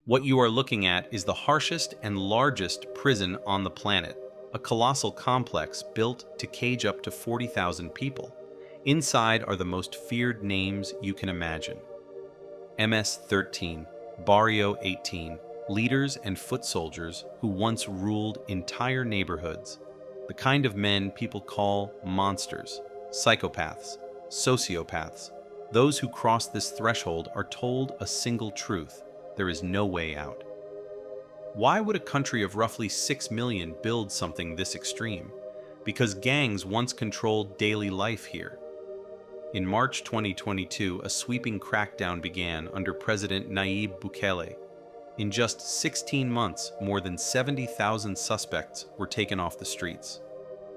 What you are looking at is the harshest and largest prison on the planet, a colossal complex built to cage up to 40,000 people. Inside are the most feared names you can imagine. MS-13, Barrio 18, leaders and foot soldiers who once ruled entire neighborhoods. The kind of men people call monsters, psychopaths, sociopaths. Those who cross this threshold are told a single truth: there is no way out. Why would a country of roughly 6 million build something this extreme? Because gangs once controlled daily life here. In March 2022, a sweeping crackdown began under President Nayib Bukele. In just 16 months, more than 70,000 suspects were taken off the streets.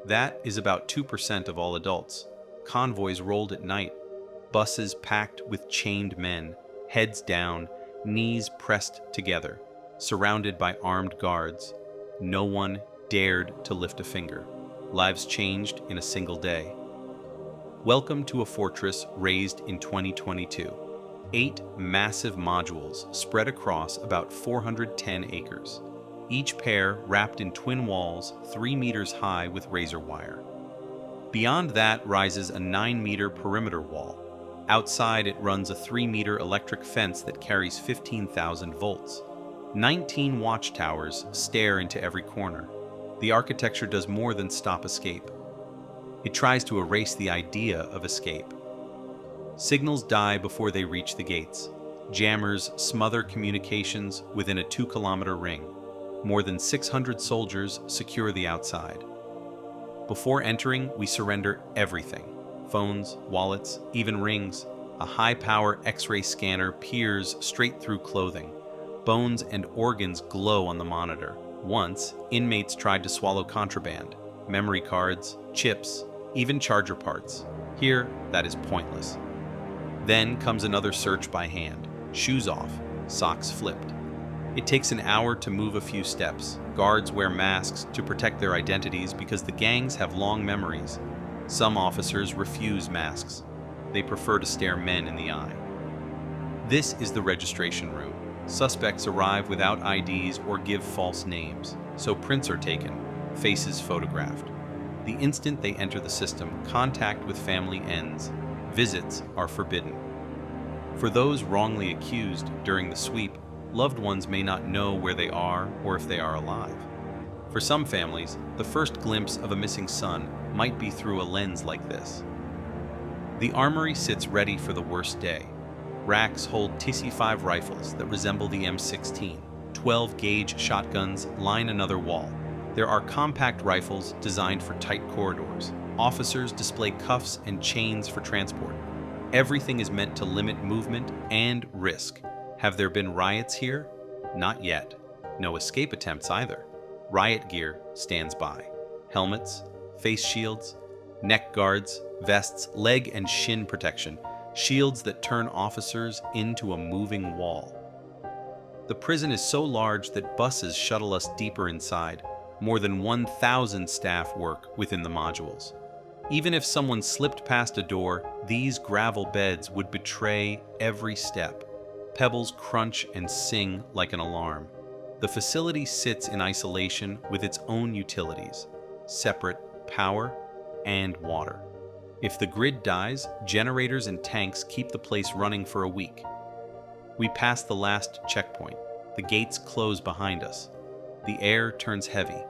That is about 2% of all adults. Convoys rolled at night, buses packed with chained men, heads down, knees pressed together, surrounded by armed guards. No one dared to lift a finger. Lives changed in a single day. Welcome to a fortress raised in 2022. 8 massive modules spread across about 410 acres. Each pair wrapped in twin walls 3 meters high with razor wire. Beyond that rises a 9-meter perimeter wall. Outside it runs a 3-meter electric fence that carries 15,000 volts. 19 watchtowers stare into every corner. The architecture does more than stop escape. It tries to erase the idea of escape. Signals die before they reach the gates. Jammers smother communications within a 2-kilometer ring. More than 600 soldiers secure the outside. Before entering, we surrender everything. Phones, wallets, even rings. A high-power X-ray scanner peers straight through clothing. Bones and organs glow on the monitor. Once, inmates tried to swallow contraband. Memory cards, chips, even charger parts. Here, that is pointless. Then comes another search by hand. Shoes off, socks flipped. It takes an hour to move a few steps. Guards wear masks to protect their identities because the gangs have long memories. Some officers refuse masks. They prefer to stare men in the eye. This is the registration room. Suspects arrive without IDs or give false names, so prints are taken, faces photographed. The instant they enter the system, contact with family ends. Visits are forbidden. For those wrongly accused during the sweep, loved ones may not know where they are or if they are alive. For some families, the first glimpse of a missing son might be through a lens like this. The armory sits ready for the worst day. Racks hold TC-5 rifles that resemble the M16. 12-gauge shotguns line another wall. There are compact rifles designed for tight corridors. Officers display cuffs and chains for transport. Everything is meant to limit movement and risk. Have there been riots here? Not yet. No escape attempts either. Riot gear stands by. Helmets, face shields, neck guards, vests, leg and shin protection, shields that turn officers into a moving wall. The prison is so large that buses shuttle us deeper inside. More than 1,000 staff work within the modules. Even if someone slipped past a door, these gravel beds would betray every step. Pebbles crunch and sing like an alarm. The facility sits in isolation with its own utilities, separate power and water. If the grid dies, generators and tanks keep the place running for a week. We pass the last checkpoint. The gates close behind us. The air turns heavy.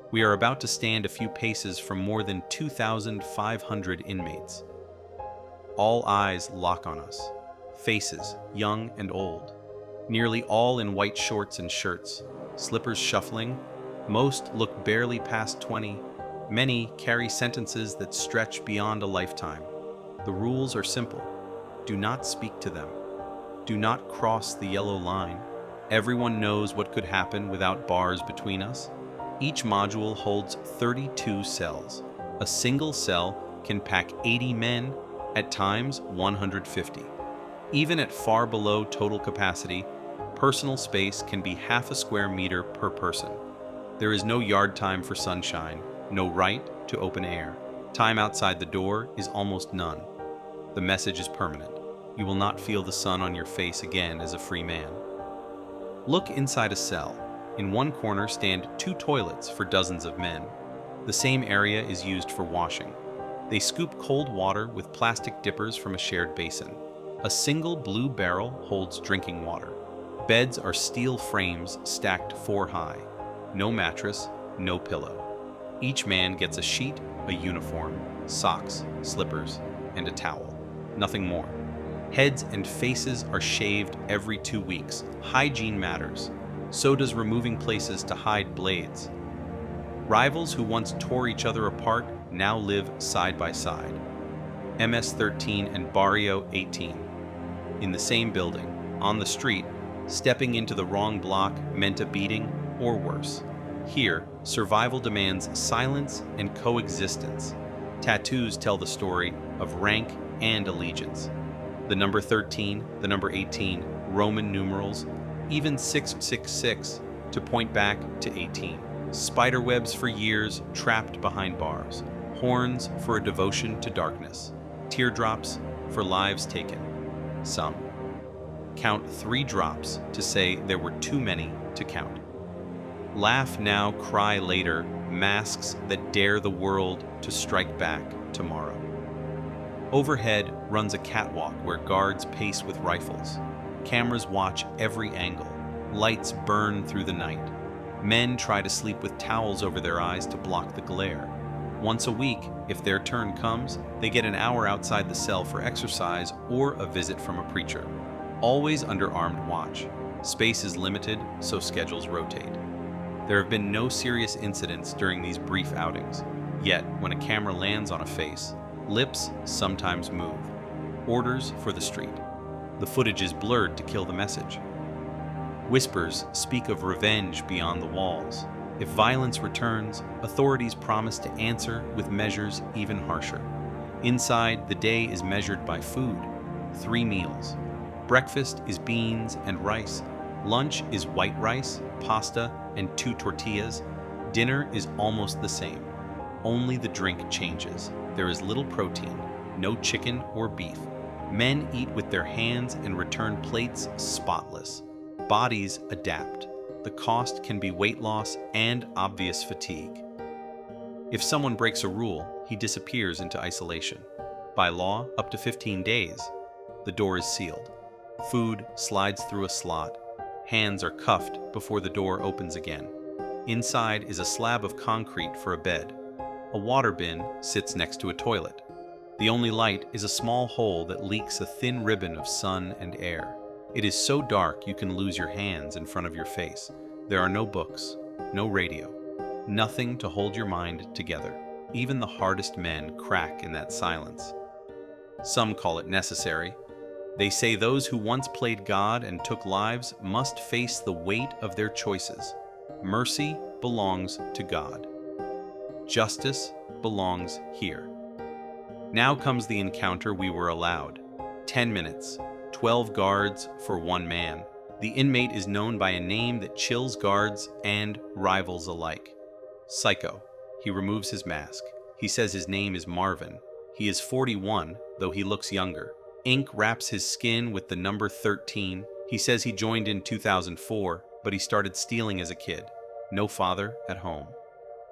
We are about to stand a few paces from more than 2,500 inmates. All eyes lock on us. Faces, young and old. Nearly all in white shorts and shirts. Slippers shuffling. Most look barely past 20. Many carry sentences that stretch beyond a lifetime. The rules are simple. Do not speak to them. Do not cross the yellow line. Everyone knows what could happen without bars between us. Each module holds 32 cells. A single cell can pack 80 men, at times 150. Even at far below total capacity, personal space can be half a square meter per person. There is no yard time for sunshine, no right to open air. Time outside the door is almost none. The message is permanent. You will not feel the sun on your face again as a free man. Look inside a cell. In one corner stand 2 toilets for dozens of men. The same area is used for washing. They scoop cold water with plastic dippers from a shared basin. A single blue barrel holds drinking water. Beds are steel frames stacked 4 high. No mattress, no pillow. Each man gets a sheet, a uniform, socks, slippers, and a towel. Nothing more. Heads and faces are shaved every 2 weeks. Hygiene matters. So does removing places to hide blades. Rivals who once tore each other apart now live side by side. MS-13 and Barrio 18. In the same building, on the street, stepping into the wrong block meant a beating or worse. Here, survival demands silence and coexistence. Tattoos tell the story of rank and allegiance. The number 13, the number 18, Roman numerals, even 666 to point back to 18. Spiderwebs for years trapped behind bars. Horns for a devotion to darkness. Teardrops for lives taken. Some. Count 3 drops to say there were too many to count. Laugh now, cry later, masks that dare the world to strike back tomorrow. Overhead runs a catwalk where guards pace with rifles. Cameras watch every angle. Lights burn through the night. Men try to sleep with towels over their eyes to block the glare. Once a week, if their turn comes, they get an hour outside the cell for exercise or a visit from a preacher. Always under armed watch. Space is limited, so schedules rotate. There have been no serious incidents during these brief outings. Yet, when a camera lands on a face, lips sometimes move. Orders for the street. The footage is blurred to kill the message. Whispers speak of revenge beyond the walls. If violence returns, authorities promise to answer with measures even harsher. Inside, the day is measured by food. 3 meals. Breakfast is beans and rice. Lunch is white rice, pasta, and 2 tortillas. Dinner is almost the same. Only the drink changes. There is little protein, no chicken or beef. Men eat with their hands and return plates spotless. Bodies adapt. The cost can be weight loss and obvious fatigue. If someone breaks a rule, he disappears into isolation. By law, up to 15 days. The door is sealed. Food slides through a slot. Hands are cuffed before the door opens again. Inside is a slab of concrete for a bed. A water bin sits next to a toilet. The only light is a small hole that leaks a thin ribbon of sun and air. It is so dark you can lose your hands in front of your face. There are no books, no radio, nothing to hold your mind together. Even the hardest men crack in that silence. Some call it necessary. They say those who once played God and took lives must face the weight of their choices. Mercy belongs to God. Justice belongs here. Now comes the encounter we were allowed. 10 minutes, 12 guards for 1 man. The inmate is known by a name that chills guards and rivals alike. Psycho. He removes his mask. He says his name is Marvin. He is 41, though he looks younger. Ink wraps his skin with the number 13. He says he joined in 2004, but he started stealing as a kid. No father at home.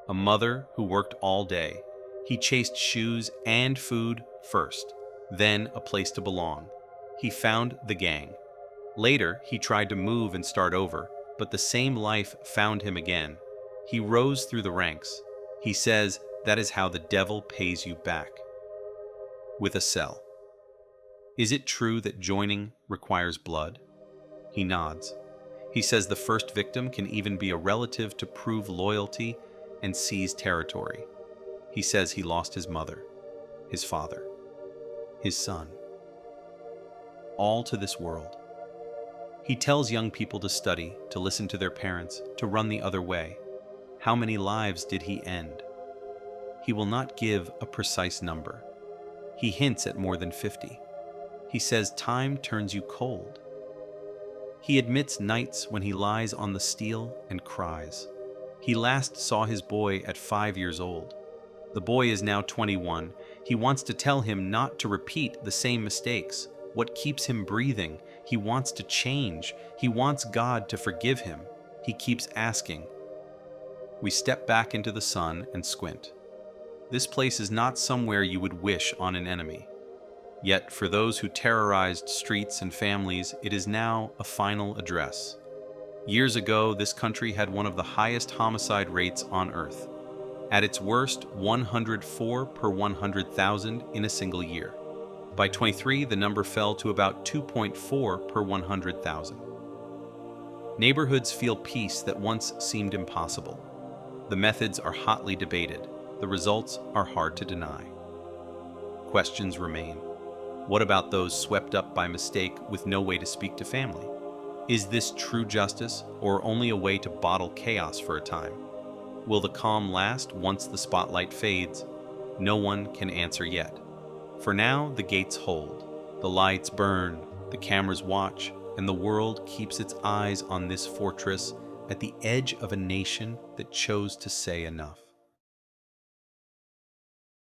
A mother who worked all day. He chased shoes and food first, then a place to belong. He found the gang. Later, he tried to move and start over, but the same life found him again. He rose through the ranks. He says that is how the devil pays you back. With a cell. Is it true that joining requires blood? He nods. He says the first victim can even be a relative to prove loyalty and seize territory. He says he lost his mother, his father, his son. All to this world. He tells young people to study, to listen to their parents, to run the other way. How many lives did he end? He will not give a precise number. He hints at more than 50. He says time turns you cold. He admits nights when he lies on the steel and cries. He last saw his boy at 5 years old. The boy is now 21. He wants to tell him not to repeat the same mistakes. What keeps him breathing He wants to change. He wants God to forgive him. He keeps asking. We step back into the sun and squint. This place is not somewhere you would wish on an enemy. Yet, for those who terrorized streets and families, it is now a final address. Years ago, this country had one of the highest homicide rates on Earth. At its worst, 104 per 100,000 in a single year. By 23, the number fell to about 2.4 per 100,000. Neighborhoods feel peace that once seemed impossible. The methods are hotly debated. The results are hard to deny. Questions remain. What about those swept up by mistake with no way to speak to family? Is this true justice, or only a way to bottle chaos for a time? Will the calm last once the spotlight fades? No one can answer yet. For now, the gates hold, the lights burn, the cameras watch, and the world keeps its eyes on this fortress at the edge of a nation that chose to say enough.